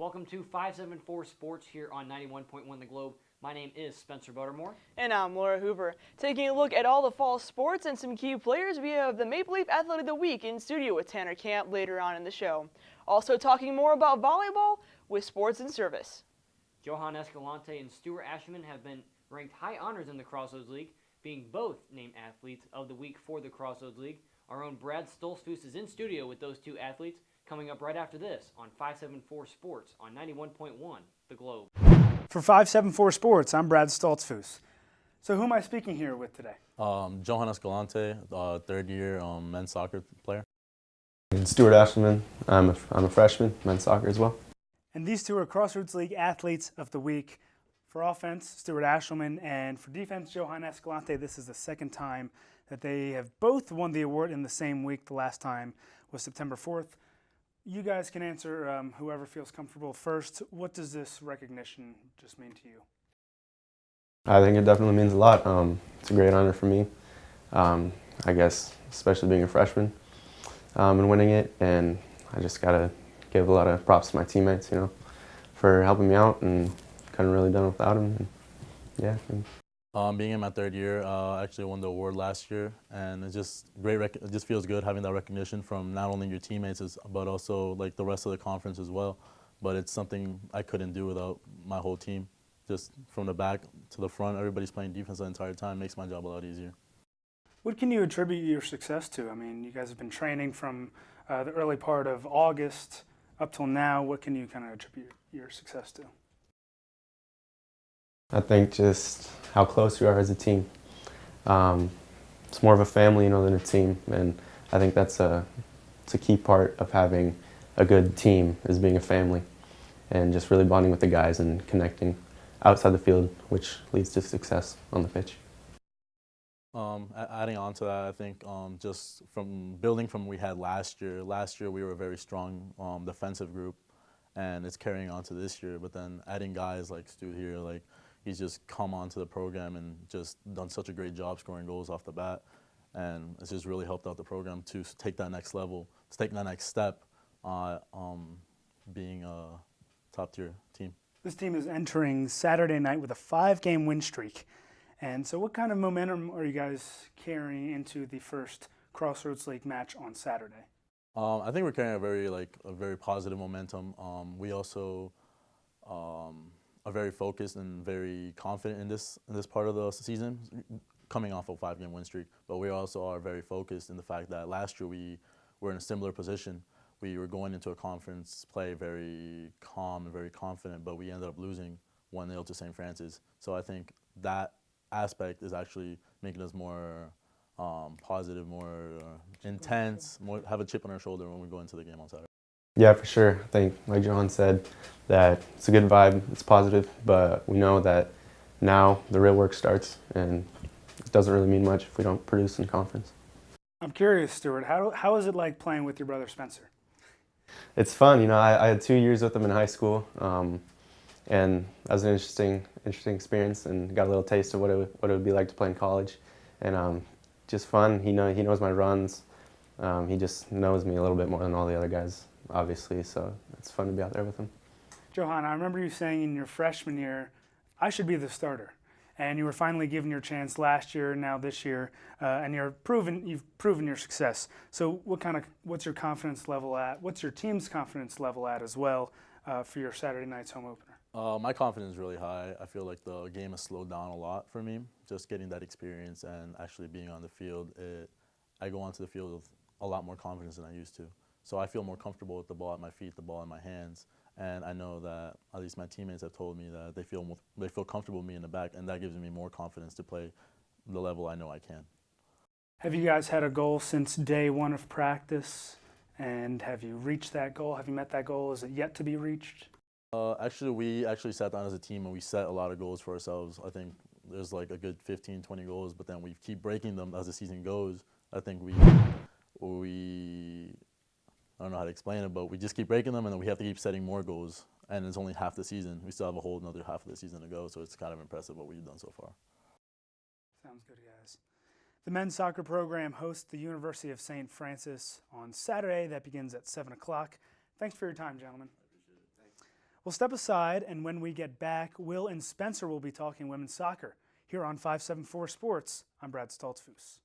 Welcome to 574 Sports here on 91.1 The Globe. My name is Spencer Buttermore. And I'm Laura Hoover. Taking a look at all the fall sports and some key players, we have the Maple Leaf Athlete of the Week in studio with Tanner Camp later on in the show. Also talking more about volleyball with Sports and Service. Johan Escalante and Stuart Ashman have been ranked high honors in the Crossroads League, being both named Athletes of the Week for the Crossroads League. Our own Brad Stoltzfus is in studio with those two athletes, coming up right after this on 574 Sports on 91.1 The Globe. For 574 Sports, I'm Brad Stoltzfus. So who am I speaking here with today? Johan Escalante, third-year men's soccer player. And Stuart Ashman, I'm a freshman, men's soccer as well. And these two are Crossroads League Athletes of the Week. For offense, Stuart Ashman, and for defense, Johan Escalante. This is the second time that they have both won the award in the same week. The last time was September 4th. You guys can answer whoever feels comfortable first. What does this recognition just mean to you? I think it definitely means a lot. It's a great honor for me, I guess, especially being a freshman and winning it. And I just got to give a lot of props to my teammates, for helping me out, and couldn't really done without them. And, yeah. Being in my third year, I actually won the award last year, and it's just great. It just feels good having that recognition from not only your teammates, but also like the rest of the conference as well. But it's something I couldn't do without my whole team. Just from the back to the front, everybody's playing defense the entire time. Makes my job a lot easier. What can you attribute your success to? I mean, you guys have been training from the early part of August up till now. What can you kind of attribute your success to? I think just how close we are as a team. It's more of a family, than a team, and I think it's a key part of having a good team is being a family, and just really bonding with the guys and connecting outside the field, which leads to success on the pitch. Adding on to that, I think just from building from what we had last year. Last year we were a very strong defensive group, and it's carrying on to this year. But then adding guys like Stu here, he's just come onto the program and just done such a great job scoring goals off the bat. And it's just really helped out the program to take that next level, to take that next step, being a top-tier team. This team is entering Saturday night with a 5-game win streak. And so what kind of momentum are you guys carrying into the first Crossroads League match on Saturday? I think we're carrying a very positive momentum. We also are very focused and very confident in this part of the season, coming off a 5-game win streak. But we also are very focused in the fact that last year we were in a similar position. We were going into a conference play very calm and very confident, but we ended up losing 1-0 to St. Francis. So I think that aspect is actually making us more positive, more intense, have a chip on our shoulder when we go into the game on Saturday. Yeah, for sure. I think, like John said, that it's a good vibe, it's positive, but we know that now the real work starts, and it doesn't really mean much if we don't produce in conference. I'm curious, Stuart, how is it like playing with your brother Spencer? It's fun. I had 2 years with him in high school, and that was an interesting experience, and got a little taste of what it would be like to play in college, and just fun. He knows my runs. He just knows me a little bit more than all the other guys, obviously, so it's fun to be out there with him. Johan, I remember you saying in your freshman year, I should be the starter. And you were finally given your chance last year, now this year, and you've proven your success. So what's your confidence level at? What's your team's confidence level at as well for your Saturday night's home opener? My confidence is really high. I feel like the game has slowed down a lot for me. Just getting that experience and actually being on the field, I go onto the field with a lot more confidence than I used to. So I feel more comfortable with the ball at my feet, the ball in my hands, and I know that at least my teammates have told me that they feel comfortable with me in the back, and that gives me more confidence to play the level I know I can. Have you guys had a goal since day one of practice, and have you reached that goal? Have you met that goal? Is it yet to be reached? Actually, we sat down as a team and we set a lot of goals for ourselves. I think there's like a good 15, 20 goals, but then we keep breaking them as the season goes. I think we I don't know how to explain it, but we just keep breaking them, and then we have to keep setting more goals. And it's only half the season. We still have a whole another half of the season to go, so it's kind of impressive what we've done so far. Sounds good, guys. The men's soccer program hosts the University of St. Francis on Saturday. That begins at 7 o'clock. Thanks for your time, gentlemen. We'll step aside, and when we get back, Will and Spencer will be talking women's soccer. Here on 574 Sports, I'm Brad Stoltzfus.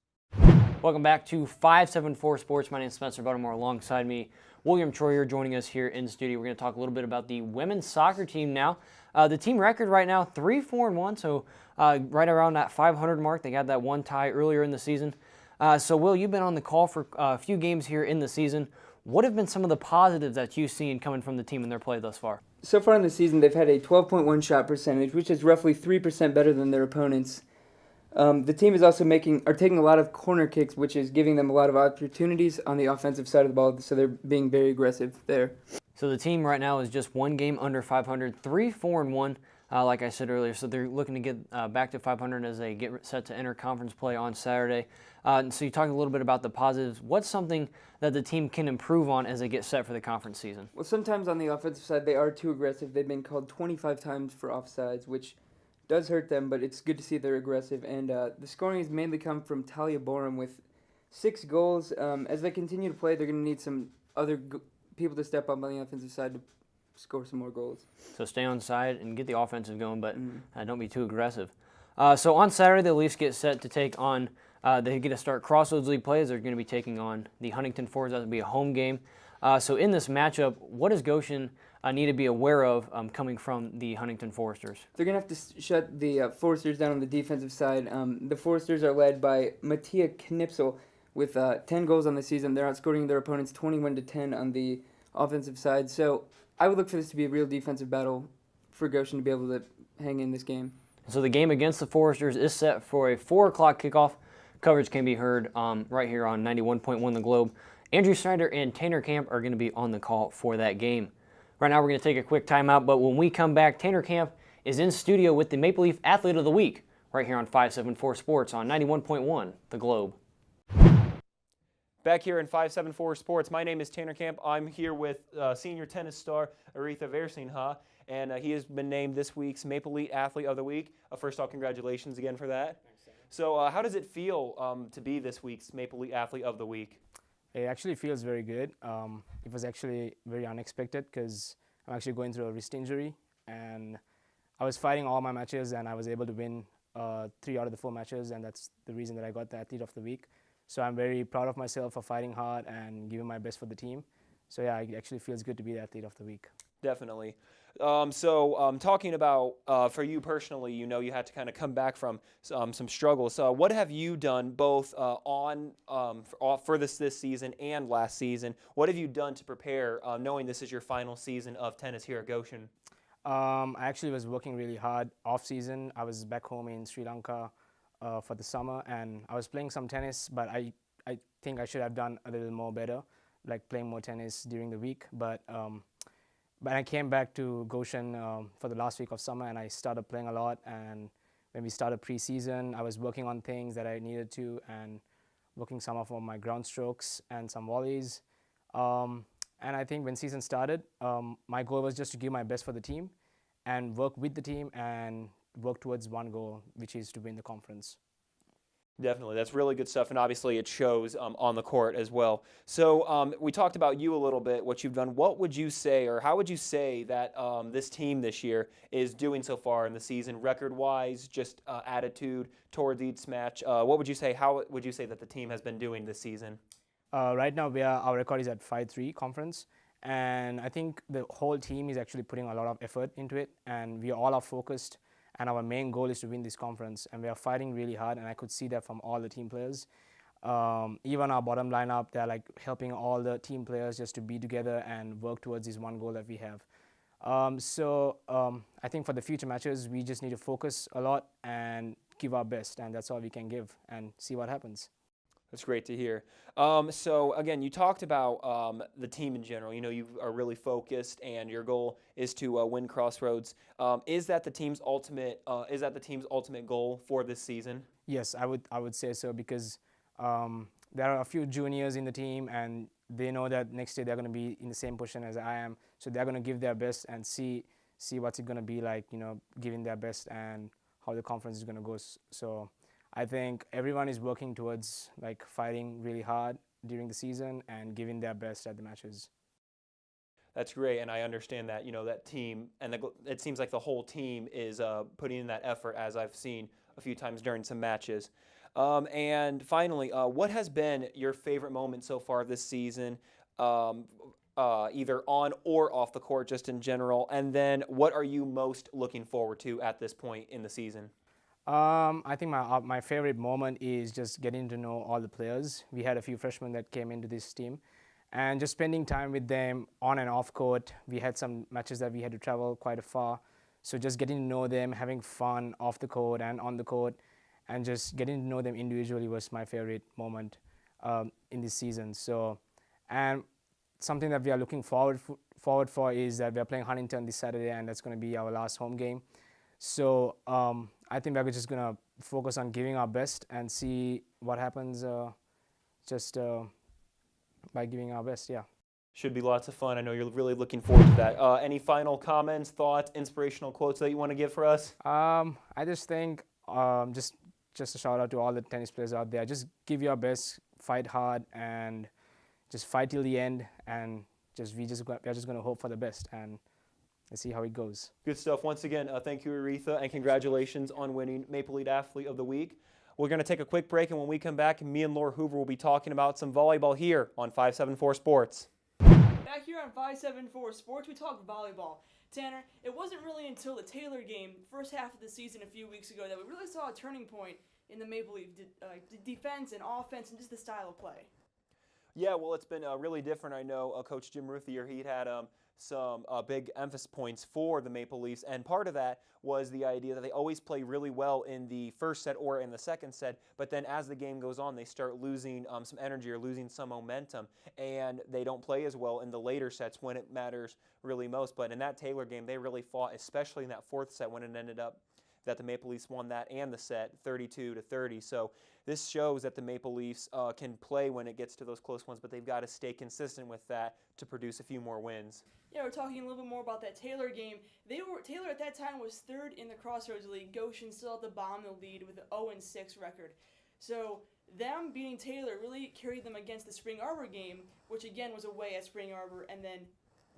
Welcome back to 574 Sports. My name is Spencer Buttermore. Alongside me, William Troyer joining us here in the studio. We're going to talk a little bit about the women's soccer team now. The team record right now, 3-4-1, so right around that 500 mark. They got that one tie earlier in the season. So, Will, you've been on the call for a few games here in the season. What have been some of the positives that you've seen coming from the team in their play thus far? So far in the season, they've had a 12.1 shot percentage, which is roughly 3% better than their opponents. The team is also taking a lot of corner kicks, which is giving them a lot of opportunities on the offensive side of the ball, so they're being very aggressive there. So the team right now is just one game under 500, 3-4-1, like I said earlier. So they're looking to get back to 500 as they get set to enter conference play on Saturday. So you talked a little bit about the positives. What's something that the team can improve on as they get set for the conference season? Well, sometimes on the offensive side, they are too aggressive. They've been called 25 times for offsides, which does hurt them, but it's good to see they're aggressive. And the scoring has mainly come from Talia Borum with 6 goals. As they continue to play, they're going to need some other people to step up on the offensive side to score some more goals. So stay on side and get the offensive going, but don't be too aggressive. So on Saturday, the Leafs get set to take on, they get to start Crossroads League play as they're going to be taking on the Huntington Foresters. That will be a home game. So in this matchup, what does Goshen need to be aware of coming from the Huntington Foresters? They're going to have to shut the Foresters down on the defensive side. The Foresters are led by Mattia Knipsel with 10 goals on the season. They're outscoring their opponents 21-10 on the offensive side. So I would look for this to be a real defensive battle for Goshen to be able to hang in this game. So the game against the Foresters is set for a 4 o'clock kickoff. Coverage can be heard right here on 91.1 The Globe. Andrew Snyder and Tanner Camp are going to be on the call for that game. Right now we're going to take a quick timeout, but when we come back, Tanner Camp is in studio with the Maple Leaf Athlete of the Week right here on 574 Sports on 91.1 The Globe. Back here in 574 Sports, my name is Tanner Camp. I'm here with senior tennis star Aretha Versinha, and he has been named this week's Maple Leaf Athlete of the Week. First off, congratulations again for that. So how does it feel to be this week's Maple Leaf Athlete of the Week? It actually feels very good. It was actually very unexpected because I'm actually going through a wrist injury, and I was fighting all my matches and I was able to win 3 out of the 4 matches, and that's the reason that I got the Athlete of the Week. So I'm very proud of myself for fighting hard and giving my best for the team. So yeah, it actually feels good to be the Athlete of the Week. Definitely. Talking about for you personally, you had to kind of come back from some struggles. So what have you done both for this season and last season? What have you done to prepare, knowing this is your final season of tennis here at Goshen? I actually was working really hard off season. I was back home in Sri Lanka for the summer, and I was playing some tennis, but I think I should have done a little more better, like playing more tennis during the week. But I came back to Goshen for the last week of summer, and I started playing a lot. And when we started preseason, I was working on things that I needed to, and working some of my ground strokes and some volleys. And I think when season started, my goal was just to give my best for the team and work with the team and work towards one goal, which is to win the conference. Definitely. That's really good stuff, and obviously it shows on the court as well. So we talked about you a little bit, what you've done. What would you say, or how would you say that this team this year is doing so far in the season, record-wise, just attitude towards each match? What would you say, how would you say that the team has been doing this season? Right now, our record is at 5-3 conference, and I think the whole team is actually putting a lot of effort into it, and we all are focused. And our main goal is to win this conference, and we are fighting really hard, and I could see that from all the team players. Even our bottom lineup, they're like helping all the team players just to be together and work towards this one goal that we have. I think for the future matches, we just need to focus a lot and give our best, and that's all we can give, and see what happens. That's great to hear. So again, you talked about the team in general. You are really focused, and your goal is to win Crossroads. Is that the team's ultimate? Is that the team's ultimate goal for this season? Yes, I would say so, because there are a few juniors in the team, and they know that next year they're going to be in the same position as I am. So they're going to give their best and see what's it going to be like. Giving their best and how the conference is going to go. So I think everyone is working towards fighting really hard during the season and giving their best at the matches. That's great, and I understand that, that team, and it seems like the whole team is putting in that effort, as I've seen a few times during some matches. And finally, what has been your favorite moment so far this season, either on or off the court, just in general? And then what are you most looking forward to at this point in the season? I think my favorite moment is just getting to know all the players. We had a few freshmen that came into this team, and just spending time with them on and off court. We had some matches that we had to travel quite far, so just getting to know them, having fun off the court and on the court, and just getting to know them individually was my favorite moment in this season. So, and something that we are looking forward for is that we are playing Huntington this Saturday, and that's going to be our last home game. So I think we're just going to focus on giving our best and see what happens by giving our best, yeah. Should be lots of fun. I know you're really looking forward to that. Any final comments, thoughts, inspirational quotes that you want to give for us? I just think just a shout out to all the tennis players out there. Just give your best, fight hard, and just fight till the end. And we're just going to hope for the best, and let's see how it goes. Good stuff. Once again, thank you, Aretha, and congratulations on winning Maple Leaf Athlete of the Week. We're going to take a quick break, and when we come back, me and Laura Hoover will be talking about some volleyball here on 574 Sports. Back here on 574 Sports, we talk volleyball. Tanner, it wasn't really until the Taylor game, first half of the season a few weeks ago, that we really saw a turning point in the Maple Leaf defense and offense and just the style of play. Yeah, well, it's been really different. I know Coach Jim Ruthier, he had some big emphasis points for the Maple Leafs, and part of that was the idea that they always play really well in the first set or in the second set, but then as the game goes on, they start losing some energy or losing some momentum, and they don't play as well in the later sets when it matters really most. But in that Taylor game, they really fought, especially in that fourth set when it ended up that the Maple Leafs won that and the set 32-30. So this shows that the Maple Leafs can play when it gets to those close ones, but they've got to stay consistent with that to produce a few more wins. Yeah, we're talking a little bit more about that Taylor game. Taylor at that time was third in the Crossroads League. Goshen still at the bottom of the lead with an 0-6 record. So them beating Taylor really carried them against the Spring Arbor game, which again was away at Spring Arbor. And then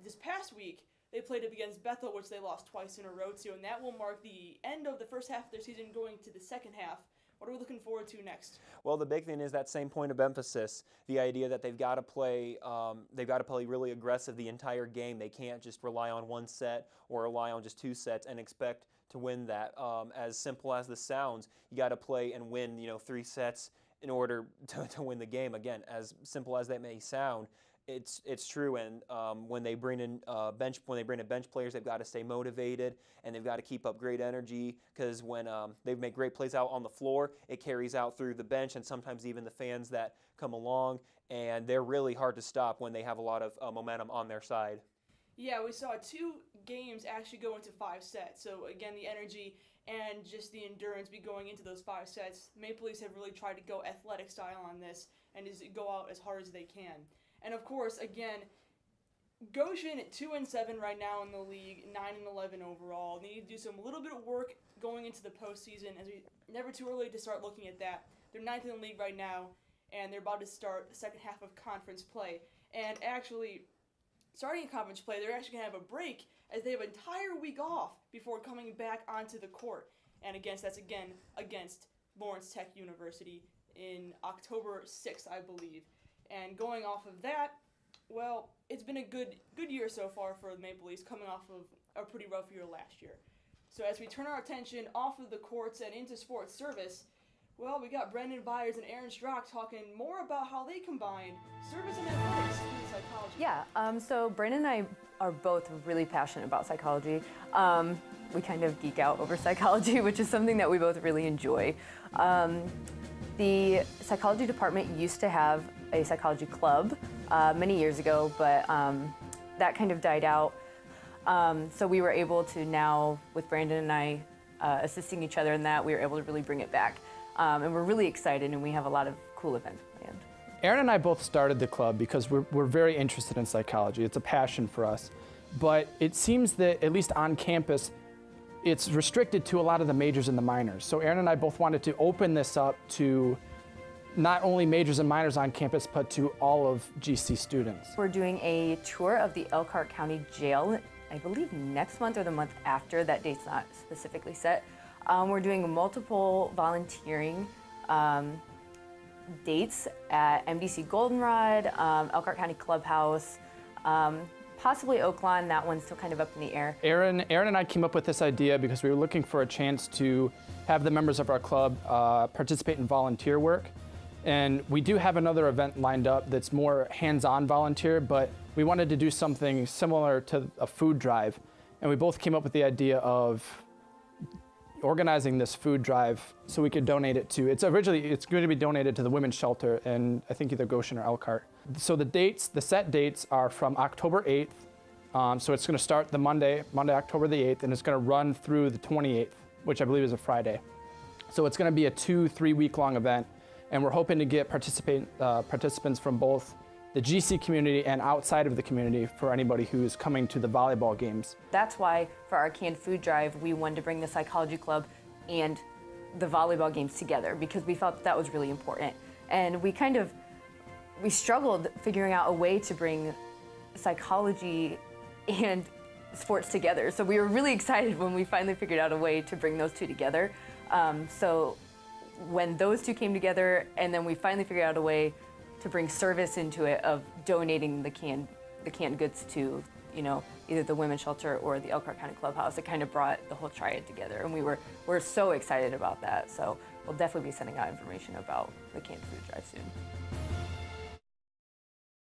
this past week, they played up against Bethel, which they lost twice in a row to, and that will mark the end of the first half of their season going to the second half. What are we looking forward to next? Well, the big thing is that same point of emphasis, the idea that they've got to play really aggressive the entire game. They can't just rely on one set or rely on just two sets and expect to win that. As simple as this sounds, you got to play and win, 3 sets in order to win the game. Again, as simple as that may sound, it's true, and when they bring in bench players, they've got to stay motivated and they've got to keep up great energy, because when they make great plays out on the floor, it carries out through the bench and sometimes even the fans that come along, and they're really hard to stop when they have a lot of momentum on their side. Yeah, we saw 2 games actually go into 5 sets. So again, the energy and just the endurance be going into those 5 sets. Maple Leafs have really tried to go athletic style on this and just go out as hard as they can. And of course, again, Goshen at 2-7 right now in the league, 9-11 overall. They need to do some little bit of work going into the postseason, as we never too early to start looking at that. They're 9th in the league right now, and they're about to start the second half of conference play. And actually, starting conference play, they're actually going to have a break as they have an entire week off before coming back onto the court. And that's against Lawrence Tech University in October 6th, I believe. And going off of that, well, it's been a good year so far for the Maple Leafs, coming off of a pretty rough year last year. So as we turn our attention off of the courts and into sports service, well, we got Brendan Byers and Aaron Strock talking more about how they combine service and athletics in psychology. Yeah, so Brendan and I are both really passionate about psychology. We kind of geek out over psychology, which is something that we both really enjoy. The psychology department used to have a psychology club many years ago, but that kind of died out. So we were able to now, with Brandon and I assisting each other in that, we were able to really bring it back. And we're really excited, and we have a lot of cool events planned. Aaron and I both started the club because we're very interested in psychology. It's a passion for us. But it seems that, at least on campus, it's restricted to a lot of the majors and the minors. So Aaron and I both wanted to open this up to not only majors and minors on campus, but to all of GC students. We're doing a tour of the Elkhart County Jail, I believe next month or the month after. That date's not specifically set. We're doing multiple volunteering dates at MDC Goldenrod, Elkhart County Clubhouse, possibly Oaklawn. That one's still kind of up in the air. Aaron and I came up with this idea because we were looking for a chance to have the members of our club participate in volunteer work. And we do have another event lined up that's more hands-on volunteer, but we wanted to do something similar to a food drive. And we both came up with the idea of organizing this food drive so we could donate it to, it's going to be donated to the women's shelter in, I think, either Goshen or Elkhart. So the set dates are from October 8th. So it's going to start the Monday, October the 8th, and it's going to run through the 28th, which I believe is a Friday. So it's going to be a 2-3 week long event. And we're hoping to get participants from both the GC community and outside of the community for anybody who's coming to the volleyball games. That's why for our canned food drive, we wanted to bring the psychology club and the volleyball games together because we felt that was really important. And we struggled figuring out a way to bring psychology and sports together. So we were really excited when we finally figured out a way to bring those two together. So when those two came together, and then we finally figured out a way to bring service into it of donating the canned goods to, either the women's shelter or the Elkhart County Clubhouse, it kind of brought the whole triad together, and we're so excited about that. So we'll definitely be sending out information about the canned food drive soon.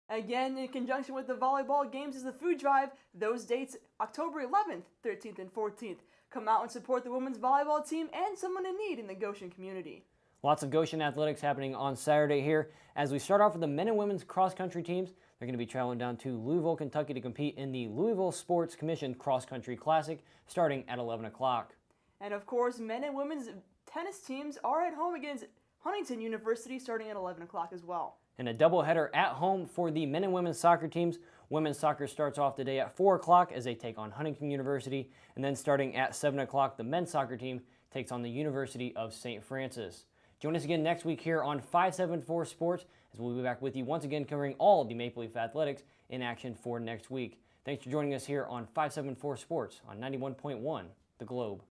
Again, in conjunction with the volleyball games is the food drive. Those dates, October 11th, 13th, and 14th. Come out and support the women's volleyball team and someone in need in the Goshen community. Lots of Goshen athletics happening on Saturday here. As we start off with the men and women's cross-country teams, they're going to be traveling down to Louisville, Kentucky to compete in the Louisville Sports Commission Cross-Country Classic starting at 11 o'clock. And of course, men and women's tennis teams are at home against Huntington University starting at 11 o'clock as well. And a doubleheader at home for the men and women's soccer teams. Women's soccer starts off today at 4 o'clock as they take on Huntington University. And then starting at 7 o'clock, the men's soccer team takes on the University of St. Francis. Join us again next week here on 574 Sports as we'll be back with you once again covering all of the Maple Leaf athletics in action for next week. Thanks for joining us here on 574 Sports on 91.1 The Globe.